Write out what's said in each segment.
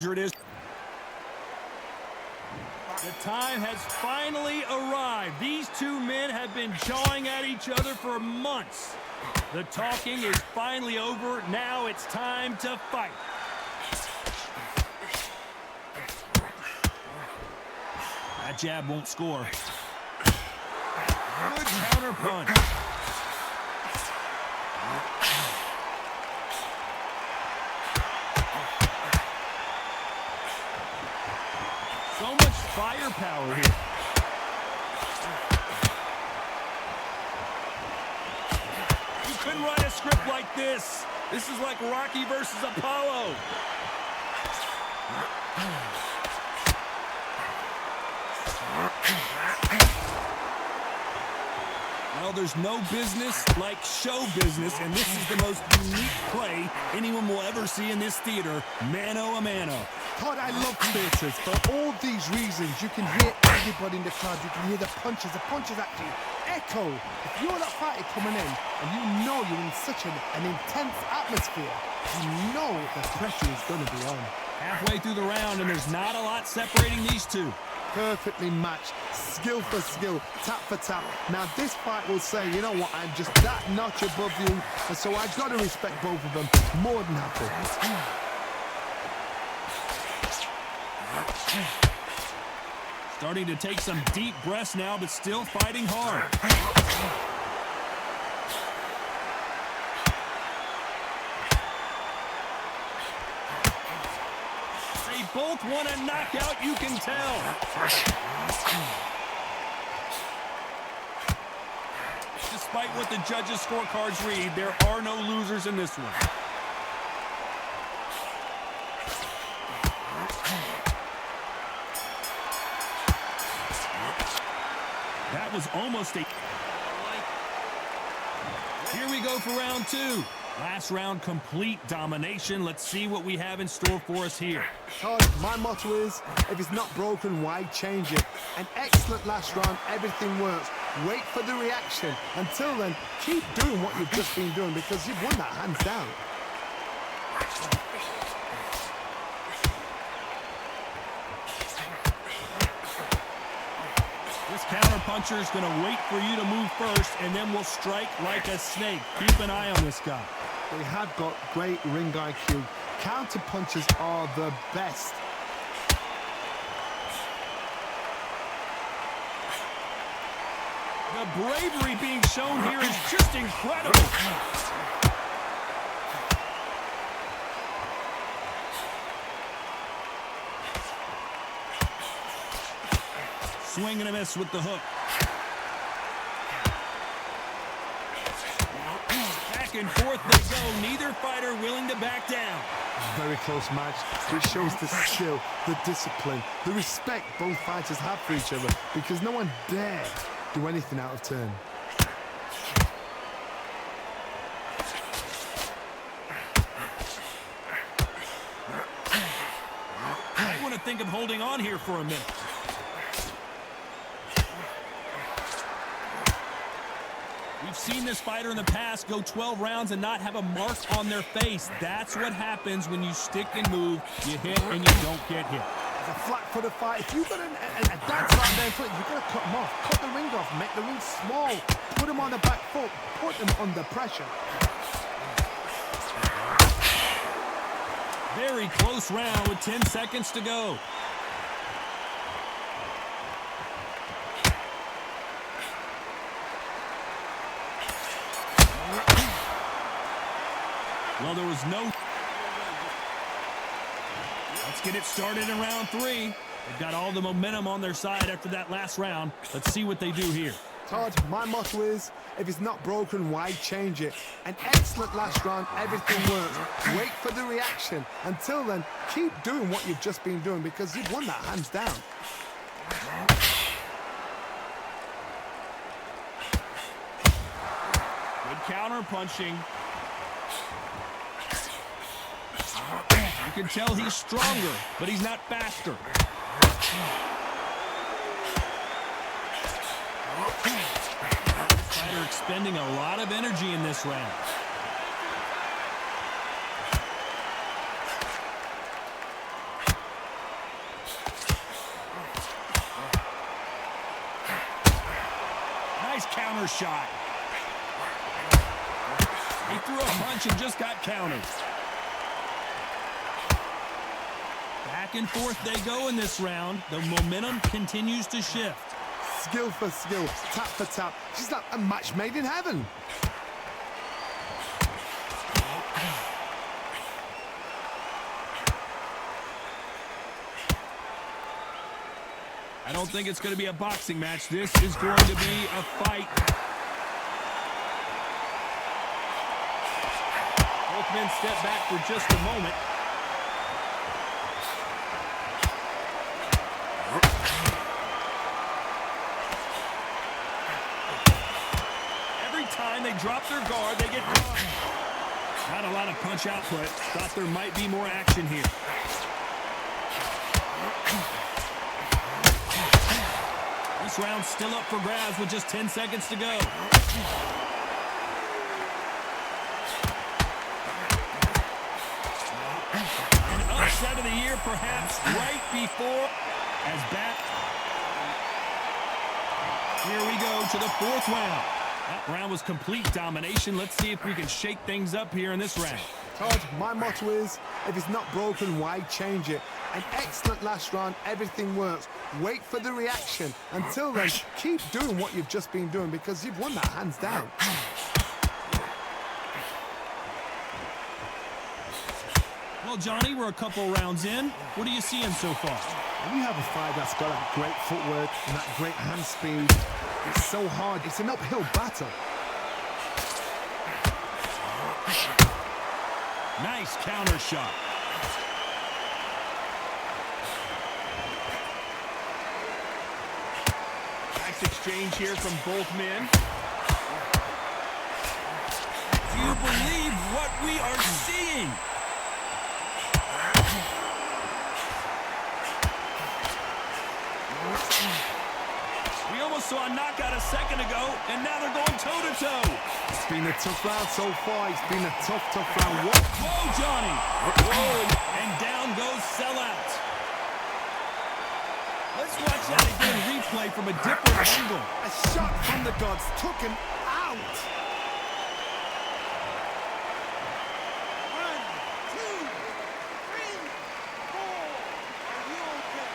It is. The time has finally arrived. These two men have been jawing at each other for months. The talking is finally over. Now it's time to fight. That jab won't score. Good counter punch. So much firepower here. You couldn't write a script like this. This is like Rocky versus Apollo. Well, there's no business like show business, and this is the most unique play anyone will ever see in this theater, mano a mano. God, I love theatres for all these reasons. You can hear everybody in the crowd. You can hear the punches. The punches actually echo. If you're that fighter coming in and you know you're in such an intense atmosphere, you know the pressure is going to be on. Halfway through the round, and there's not a lot separating these two. Perfectly matched, skill for skill, tap for tap. Now this fight will say, you know what, I'm just that notch above you, and so I've got to respect both of them more than happy. Starting to take some deep breaths now, but still fighting hard. They both want a knockout, you can tell. Despite what the judges' scorecards read, there are no losers in this one. That was almost a... Here we go for round two. Last round, complete domination. Let's see what we have in store for us here. Todd, my motto is, if it's not broken, why change it? An excellent last round, everything works. Wait for the reaction. Until then, keep doing what you've just been doing because you've won that hands down. This counter-puncher is going to wait for you to move first, and then will strike like a snake. Keep an eye on this guy. They have got great ring IQ. Counter-punches are the best. The bravery being shown here is just incredible. Swing and a miss with the hook. Back and forth they go. Neither fighter willing to back down. Very close match, which shows the skill, the discipline, the respect both fighters have for each other because no one dare do anything out of turn. I want to think of holding on here for a minute. We've seen this fighter in the past go 12 rounds and not have a mark on their face. That's what happens when you stick and move. You hit and you don't get hit. It's a flat-footed fight. If you've got a dance right there in front, you've got to cut them off. Cut the ring off. Make the ring small. Put them on the back foot. Put them under pressure. Very close round with 10 seconds to go. Well, there was no... Let's get it started in round three. They've got all the momentum on their side after that last round. Let's see what they do here. Todd, my motto is, if it's not broken, why change it? An excellent last round, everything works. Wait for the reaction. Until then, keep doing what you've just been doing because you've won that hands down. Good counter punching. You can tell he's stronger, but he's not faster. Fighter expending a lot of energy in this round. counter shot. He threw a punch and just got countered. Back and forth they go in this round. The momentum continues to shift. Skill for skill, tap for tap. She's like a match made in heaven. I don't think it's going to be a boxing match. This is going to be a fight. Both men step back for just a moment. Every time they drop their guard, they get caught. Not a lot of punch output. Thought there might be more action here. This round's still up for grabs with just 10 seconds to go. An upset of the year, perhaps, right before as back. Here we go to the fourth round. That round was complete domination. Let's see if we can shake things up here in this round. Todd, my motto is, if it's not broken, why change it? An excellent last round, everything works. Wait for the reaction. Until then, keep doing what you've just been doing because you've won that hands down. Well, Johnny, we're a couple rounds in. What are you seeing so far? When you have a fight that's got that great footwork and that great hand speed, it's so hard. It's an uphill battle. Nice counter shot. Nice exchange here from both men. Do you believe what we are seeing? We almost saw a knockout a second ago, and now they're going toe-to-toe. It's been a tough round so far. It's been a tough round. What? Whoa, Johnny. Whoa, and down goes sellout. Let's watch that again, replay from a different angle. A shot from the gods took him out. 1, 2, 3, 4. Are you okay?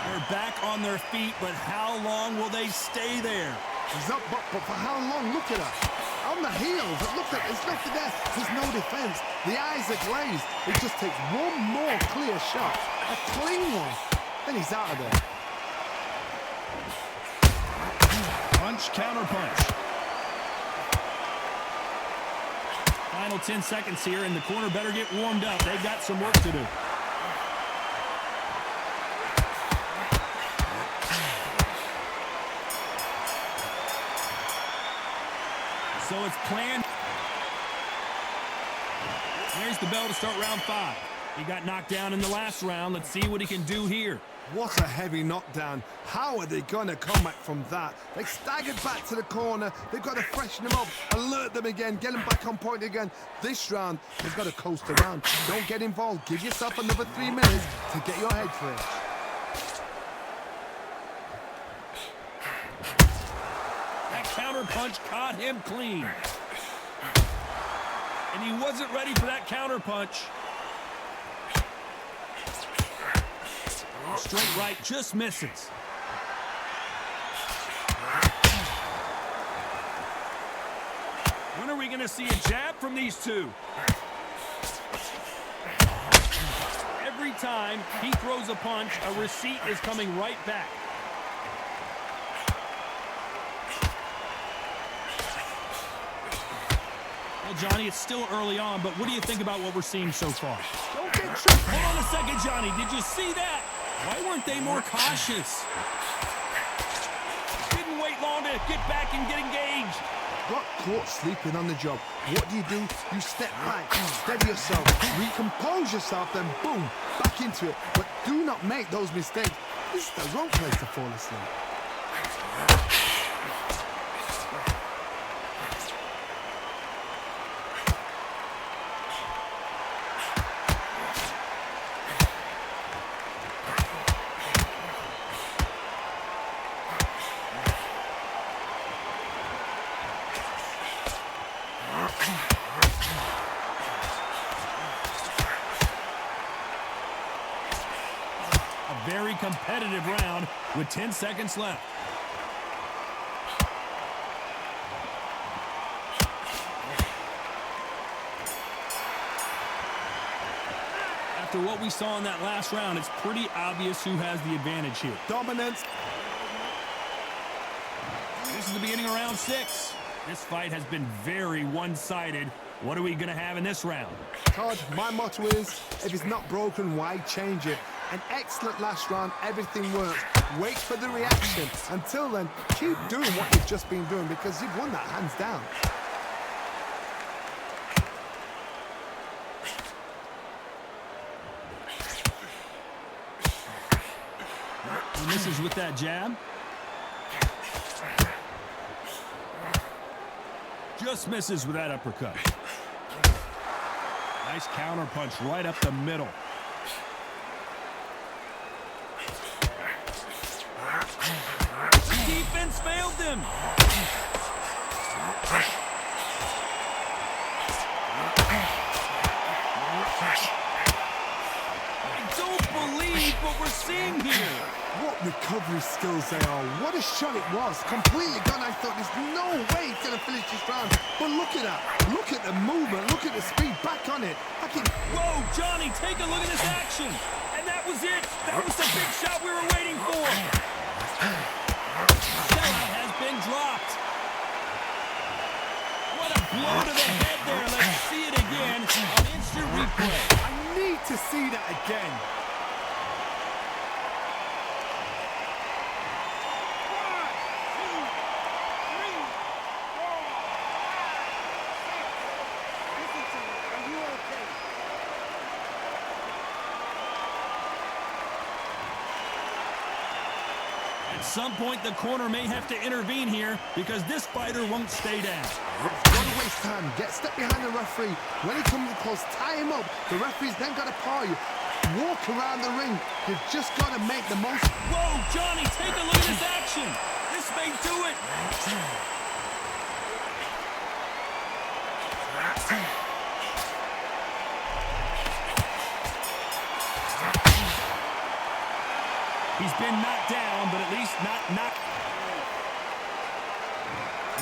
They're back on their feet, but how long will they stay there? He's up, but for how long? Look at her. On the heels. Look at there's nothing there. There's no defense. The eyes are glazed. It just takes one more clear shot. A clean one. Then he's out of there. Punch, counter punch. Final 10 seconds here, and the corner better get warmed up. They've got some work to do. So it's planned. There's the bell to start round 5. He got knocked down in the last round. Let's see what he can do here. What a heavy knockdown. How are they going to come back from that? They staggered back to the corner. They've got to freshen them up, alert them again, get them back on point again. This round, they've got to coast around. Don't get involved. Give yourself another 3 minutes to get your head fresh. Counter punch caught him clean. And he wasn't ready for that counter punch. Straight right just misses. When are we going to see a jab from these two? Every time he throws a punch, a receipt is coming right back. Well, Johnny, it's still early on, but what do you think about what we're seeing so far? Don't get tripped. Hold on a second, Johnny. Did you see that? Why weren't they more cautious? Didn't wait long to get back and get engaged. Got caught sleeping on the job. What do? You step back, steady yourself, recompose yourself, then boom, back into it. But do not make those mistakes. This is the wrong place to fall asleep. competitive round with 10 seconds left. After what we saw in that last round, it's pretty obvious who has the advantage here. Dominance. This is the beginning of round 6. This fight has been very one-sided. What are we going to have in this round? Todd, my motto is, if it's not broken, why change it? An excellent last round, everything works. Wait for the reaction. Until then, keep doing what you've just been doing because you've won that hands down. He misses with that jab. Just misses with that uppercut. Nice counter punch right up the middle. Defense failed them. I don't believe what we're seeing here. What recovery skills they are. What a shot it was. Completely gone. I thought there's no way he's going to finish this round. But look at that. Look at the movement. Look at the speed. Back on it. Whoa, Johnny, take a look at this action. And that was it. That was the big shot we were waiting for. Sellout has been dropped. What a blow to the head there. Let's see it again on instant replay. I need to see that again. At some point, the corner may have to intervene here because this fighter won't stay down. Don't waste time. Get step behind the referee. When he comes close, tie him up. The referee's then got to paw you. Walk around the ring. You've just got to make the most. Whoa, Johnny, take a look at this action. This may do it. He's been knocked down, but at least not knocked.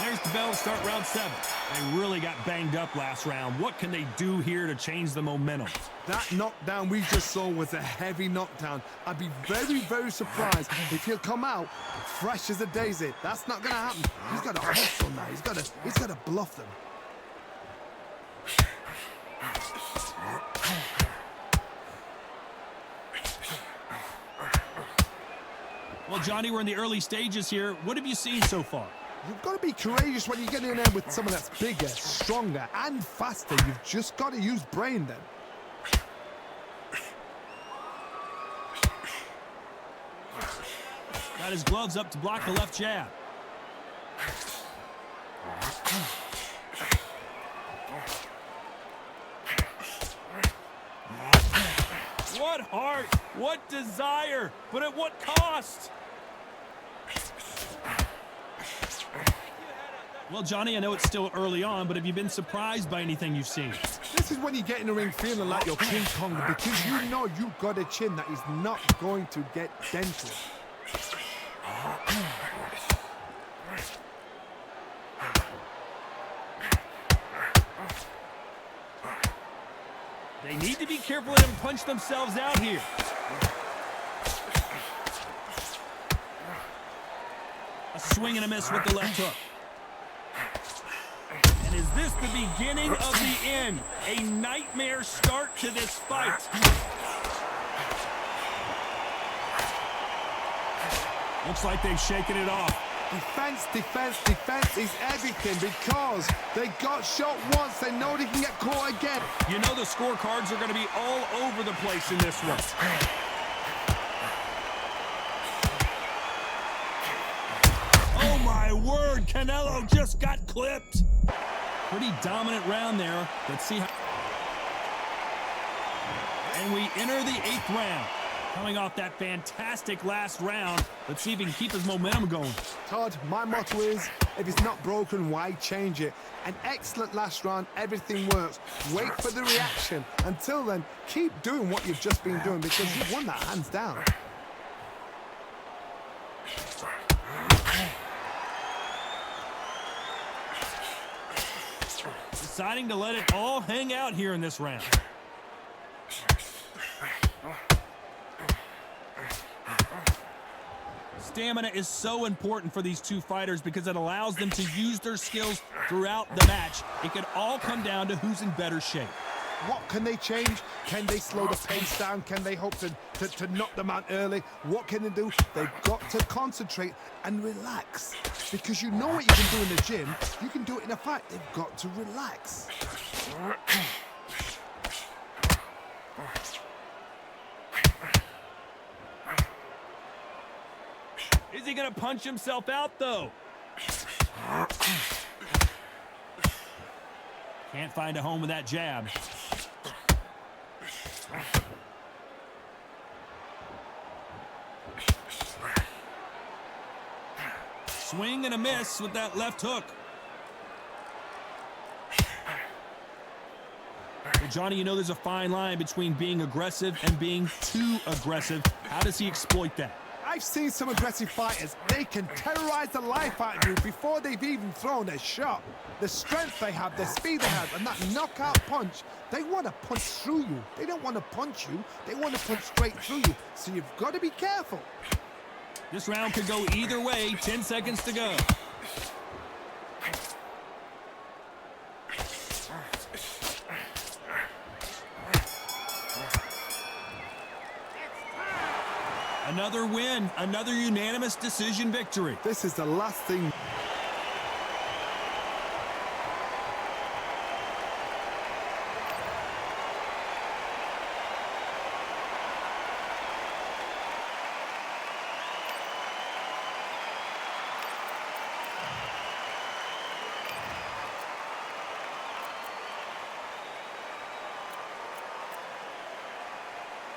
There's the bell to start round 7. They really got banged up last round. What can they do here to change the momentum? That knockdown we just saw was a heavy knockdown. I'd be very, very surprised if he'll come out fresh as a daisy. That's not going to happen. He's got to hustle now. He's got to bluff them. Well, Johnny, we're in the early stages here. What have you seen so far? You've got to be courageous when you get in there with someone that's bigger, stronger, and faster. You've just got to use brain then. Got his gloves up to block the left jab. What heart, what desire, but at what cost? Well, Johnny, I know it's still early on, but have you been surprised by anything you've seen? This is when you get in the ring feeling like you're King Kong because you know you've got a chin that is not going to get dented. They need to be careful and don't punch themselves out here. A swing and a miss with the left hook. And is this the beginning of the end? A nightmare start to this fight. Looks like they've shaken it off. Defense, defense, defense is everything because they got shot once. They know they can get caught again. You know the scorecards are going to be all over the place in this one. Oh, my word. Canelo just got clipped. Pretty dominant round there. Let's see how... And we enter the 8th round. Coming off that fantastic last round, let's see if he can keep his momentum going. Todd, my motto is, if it's not broken, why change it? An excellent last round, everything works. Wait for the reaction. Until then, keep doing what you've just been doing because you've won that hands down. Deciding to let it all hang out here in this round. Stamina is so important for these two fighters because it allows them to use their skills throughout the match. It could all come down to who's in better shape. What can they change? Can they slow the pace down? Can they hope to knock them out early? What can they do? They've got to concentrate and relax. Because you know what you can do in the gym, you can do it in a fight. They've got to relax. Is he going to punch himself out, though? Can't find a home with that jab. Swing and a miss with that left hook. Well, Johnny, you know there's a fine line between being aggressive and being too aggressive. How does he exploit that? I've seen some aggressive fighters. They can terrorize the life out of you before they've even thrown a shot. The strength they have, the speed they have, and that knockout punch, they want to punch through you. They don't want to punch you. They want to punch straight through you. So you've got to be careful. This round could go either way. 10 seconds to go. Another win, another unanimous decision victory. This is the last thing